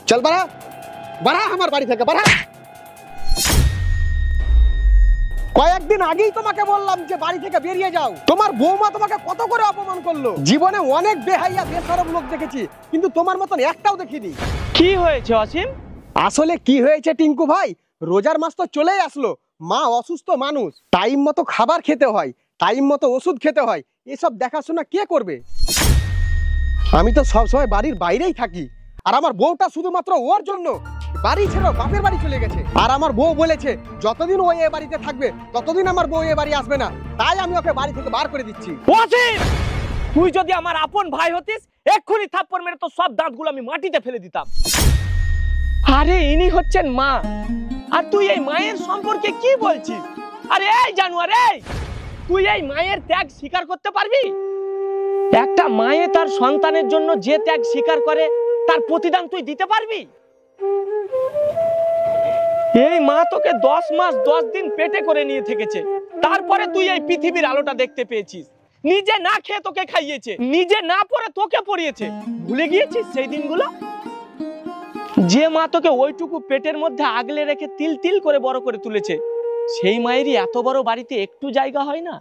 চল বাড়া, বাড়া আমার বাড়ি থেকে বাড়া। কয়েকদিন আগেই তোমাকে বললাম যে বাড়ি থেকে বেরিয়ে যাও। তোমার বৌমা তোমাকে কত করে অপমান করলো। জীবনে অনেক বেহাইয়া বেশরম লোক দেখেছি, কিন্তু তোমার মতন একটাও দেখিনি। কি হয়েছে অসীম? আসলে কি হয়েছে টিঙ্কু ভাই, রোজার মাস তো চলেই আসলো। মা অসুস্থ মানুষ, টাইম মতো খাবার খেতে হয়, টাইম মতো ওষুধ খেতে হয়, এসব দেখাশোনা কে করবে? আমি তো সবসময় বাড়ির বাইরেই থাকি, আর আমার বউটা শুধুমাত্র ওর জন্য বাড়ি ছেড়ে বাপের বাড়ি চলে গেছে। আর আমার বউ বলেছে যতদিন ও এ বাড়িতে থাকবে ততদিন আমার বউ এ বাড়ি আসবে না, তাই আমি ওকে বাড়ি থেকে বার করে দিচ্ছি। অসীম, তুই যদি আমার আপন ভাই হতিস এক্ষুনি থাপ্পড় মেরে তো সব দাঁতগুলো আমি মাটিতে ফেলে দিতাম। আরে ইনি হচ্ছেন মা, আর তুই এই মায়ের সম্পর্কে কি বলছিস? আরে এই জানোয়ার, এই তুই এই মায়ের ত্যাগ স্বীকার করতে পারবি? একটা মায়ে তার সন্তানের জন্য যে ত্যাগ স্বীকার করে তার প্রতিদান তুই দিতে পারবি? এই মা তোকে 10 মাস 10 দিন পেটে করে নিয়ে থেকেছে, তারপরে তুই এই পৃথিবীর আলোটা দেখতে পেয়েছিস। নিজে না খেয়ে তোকে খাইয়েছে, নিজে না পড়ে তোকে পড়িয়েছে। ভুলে গিয়েছিস সেই দিনগুলো? যে মা তোকে ওইটুকু পেটের মধ্যে আগলে রেখে তিল তিল করে বড় করে তুলেছে, সেই মায়েরই এত বড় বাড়িতে একটু জায়গা হয় না?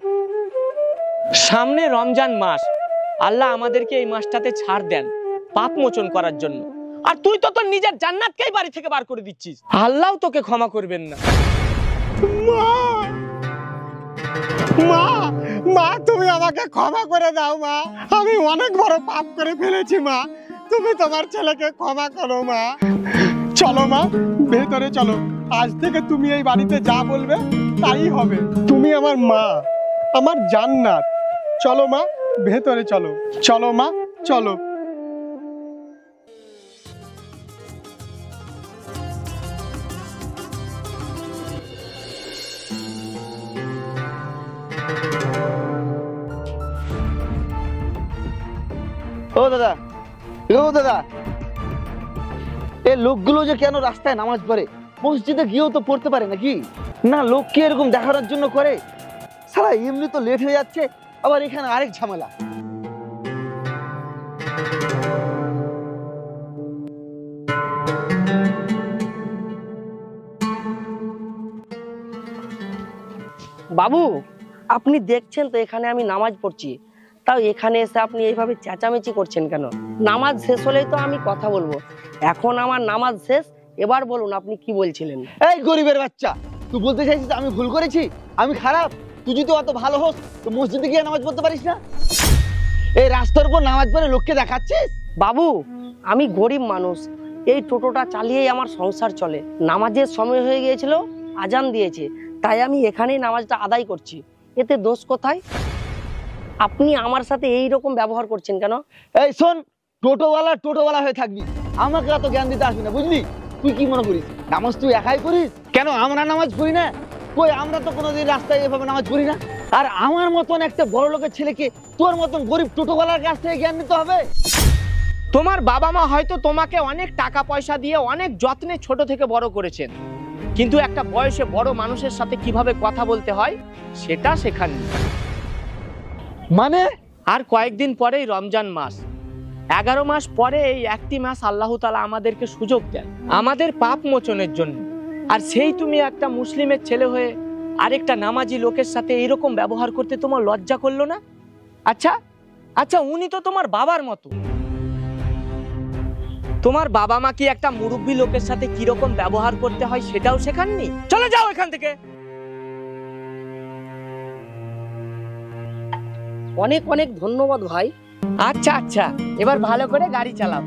সামনে রমজান মাস, আল্লাহ আমাদেরকে এই মাসটাতে ছাড় দেন পাপ মোচন করার জন্য, আর তুই তো তোর নিজের জান্নাতকেই বাড়ি থেকে বার করে দিচ্ছিস। আল্লাহও তোকে ক্ষমা করবেন না। মা, মা, মা তুমি আমাকে ক্ষমা করে দাও মা, আমি অনেক বড় পাপ করে ফেলেছি মা, তুমি তোমার ছেলেকে ক্ষমা করো মা। চলো মা, ভেতরে চলো, আজ থেকে তুমি এই বাড়িতে যা বলবে তাই হবে। তুমি আমার মা, আমার জান্নাত। চলো মা, ভেতরে চলো, চলো মা, চলো। ও দাদা, ও দাদা, এই লোকগুলো যে কেন রাস্তায় নামাজ পড়ে, মসজিদে গিয়েও তো পড়তে পারে নাকি? না, লোক কি এরকম দেখানোর জন্য করে? সারা এমনি তো লেট হয়ে যাচ্ছে, আবার এখানে আরেক ঝামেলা। বাবু, আপনি দেখছেন তো এখানে আমি নামাজ পড়ছি, তাও এখানে এসে আপনি এইভাবে চেঁচামেচি করছেন কেন? নামাজ শেষ হলেই তো আমি কথা বলবো। এখন আমার নামাজ শেষ, এবার বলুন আপনি কি বলছিলেন? এই গরিবের বাচ্চা, তুই বলতে চাইছিস আমি ভুল করেছি, আমি খারাপ? তুই যদি অত ভালো হোস তো মসজিদে গিয়ে নামাজ পড়তে পারিস না? এই রাস্তার উপর নামাজ পড়ে লোককে দেখাচ্ছিস? বাবু, আমি গরিব মানুষ, এই টোটোটা চালিয়েই আমার সংসার চলে। নামাজের সময় হয়ে গিয়েছিল, আজান দিয়েছে, তাই আমি এখানেই নামাজটা আদায় করছি। এতে দোষ কোথায়? আপনি আমার সাথে এই রকম ব্যবহার করছেন কেন? এই শোন, টোটোওয়ালা হয়ে থাকবি, আমাকে এত জ্ঞান দিতে আসবি না, বুঝলি? তুই কি মনে করিস নামাজ তুই একাই করিস? কেন আমরা নামাজ পড়ি না? কই, আমরা তো কোনোদিন রাস্তায় এভাবে নামাজ পড়ি না। আর আমার মতন একটা বড় লোকের ছেলেকে তোর মতন গরিব টোটোওয়ালার কাছ থেকে জ্ঞান নিতে হবে? তোমার বাবা মা হয়তো তোমাকে অনেক টাকা পয়সা দিয়ে অনেক যত্নে ছোট থেকে বড় করেছেন, কিন্তু একটা বয়সে বড় মানুষের সাথে কিভাবে কথা বলতে হয় সেটা শেখাননি। মানে? আর কয়েকদিন পরেই রমজান মাস, 11 মাস পরে এই একটি মাস আল্লাহ তাআলা আমাদেরকে সুযোগ দেন আমাদের পাপ মোচনের জন্য। আর সেই তুমি একটা মুসলিমের ছেলে হয়ে আরেকটা নামাজি লোকের সাথে এইরকম ব্যবহার করতে তোমার লজ্জা করলো না? আচ্ছা আচ্ছা, উনি তো তোমার বাবার মতো। তোমার বাবা মা কি একটা মুরব্বী লোকের সাথে কিরকম ব্যবহার করতে হয় সেটাও শেখাননি? চলে যাও এখান থেকে। অনেক অনেক ধন্যবাদ ভাই। আচ্ছা আচ্ছা, এবার ভালো করে গাড়ি চালাও।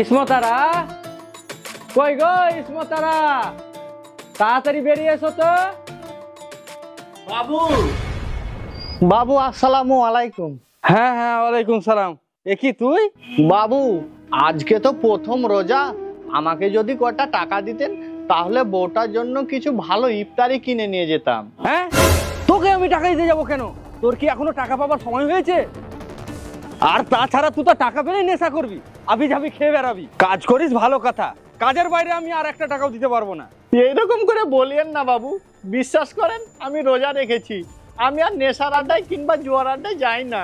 ইসমতারা, কই গো ইসমতারা, তাড়াতাড়ি বেরিয়ে এসো তো। বাবু আসসালামু আলাইকুম। হ্যাঁ হ্যাঁ, ওয়ালাইকুম সালাম। এ কি তুই? বাবু আজকে তো প্রথম রোজা, আমাকে যদি কটা টাকা দিতেন তাহলে বউটার জন্য কিছু ভালো ইফতারি কিনে নিয়ে যেতাম। হ্যাঁ, তোকে আমি টাকা দিতে যাবো কেন? তোর কি এখনো টাকা পাবার সময় হয়েছে? আর তাছাড়া তুই তো টাকা পেলেই নেশা করবি, আবি যাবি খেয়ে বেড়াবি। কাজ করিস ভালো কথা, কাজের বাইরে আমি আর একটা টাকাও দিতে পারবো না। এইরকম করে বলিয়েন না বাবু, বিশ্বাস করেন আমি রোজা রেখেছি, আমি আর নেশার আড্ডায় কিংবা জুয়ার আড্ডায় যাই না,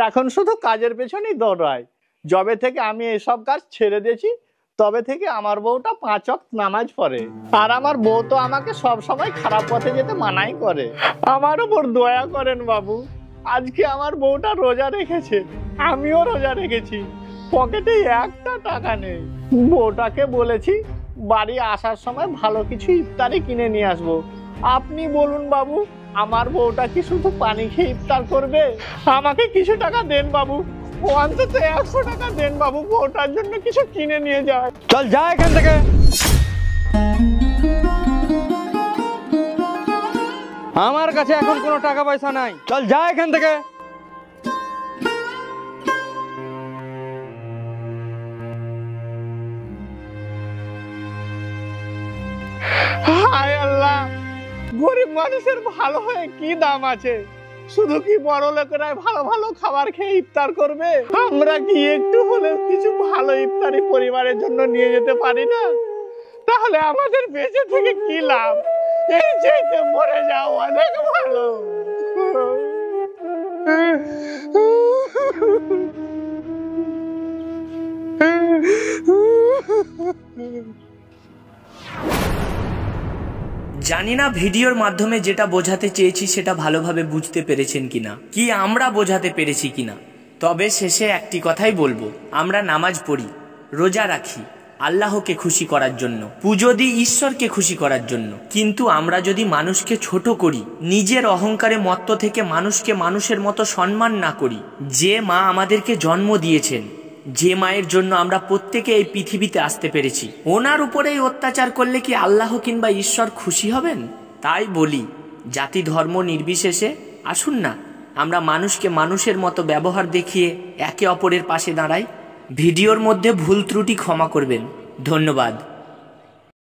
এখন শুধু কাজের পেছনেই দৌড়াই। যবে থেকে আমি এসব কাজ ছেড়ে দিয়েছি তবে থেকে আমার বউটা 5 ওয়াক্ত নামাজ পড়ে, আর আমার বউ তো আমাকে সব সময় খারাপ পথে যেতে মানাই করে। আমার উপর দয়া করেন বাবু, আজকে আমার বউটা রোজা রেখেছে, আমিও রোজা রেখেছি, পকেটে একটা টাকা নেই। বউটাকে বলেছি বাড়ি আসার সময় ভালো কিছু ইফতারি কিনে নিয়ে আসবো। আপনি বলুন বাবু, আমার বউটা কি শুধু পানি খেয়ে ইফতার করবে? আমাকে কিছু টাকা দেন বাবু, অন্তত 100 টাকা দেন বাবু, বউটার জন্য কিছু কিনে নিয়ে যায়। চল যা এখান থেকে। আমার কাছে এখন কোনো টাকা পয়সা নাই, চল যা এখান থেকে। হায় আল্লাহ, গরিব মানুষের ভালো হয়ে কি দাম আছে? শুধু কি বড় লোকেরাই ভালো ভালো খাবার খেয়ে ইফতার করবে? আমরা কি একটু হলেও কিছু ভালো ইফতারি পরিবারের জন্য নিয়ে যেতে পারি না? তাহলে আমাদের বেঁচে থেকে কি লাভ? এই চাইতে মরে যাওয়া অনেক ভালো। জানি না ভিডিওর মাধ্যমে যেটা বোঝাতে চেয়েছি সেটা ভালোভাবে বুঝতে পেরেছেন কিনা, কি আমরা বোঝাতে পেরেছি কিনা। তবে শেষে একটি কথাই বলবো, আমরা নামাজ পড়ি, রোজা রাখি আল্লাহকে খুশি করার জন্য, পুজো দিই ঈশ্বরকে খুশি করার জন্য। কিন্তু আমরা যদি মানুষকে ছোট করি, নিজের অহংকারে মত্ত থেকে মানুষকে মানুষের মতো সম্মান না করি, যে মা আমাদেরকে জন্ম দিয়েছেন, যে মায়ের জন্য আমরা প্রত্যেকে এই পৃথিবীতে আসতে পেরেছি, ওনার উপরেই অত্যাচার করলে কি আল্লাহ কিংবা ঈশ্বর খুশি হবেন? তাই বলি, জাতি ধর্ম নির্বিশেষে আসুন না আমরা মানুষকে মানুষের মতো ব্যবহার দেখিয়ে একে অপরের পাশে দাঁড়াই। ভিডিওর মধ্যে ভুল ত্রুটি ক্ষমা করবেন। ধন্যবাদ।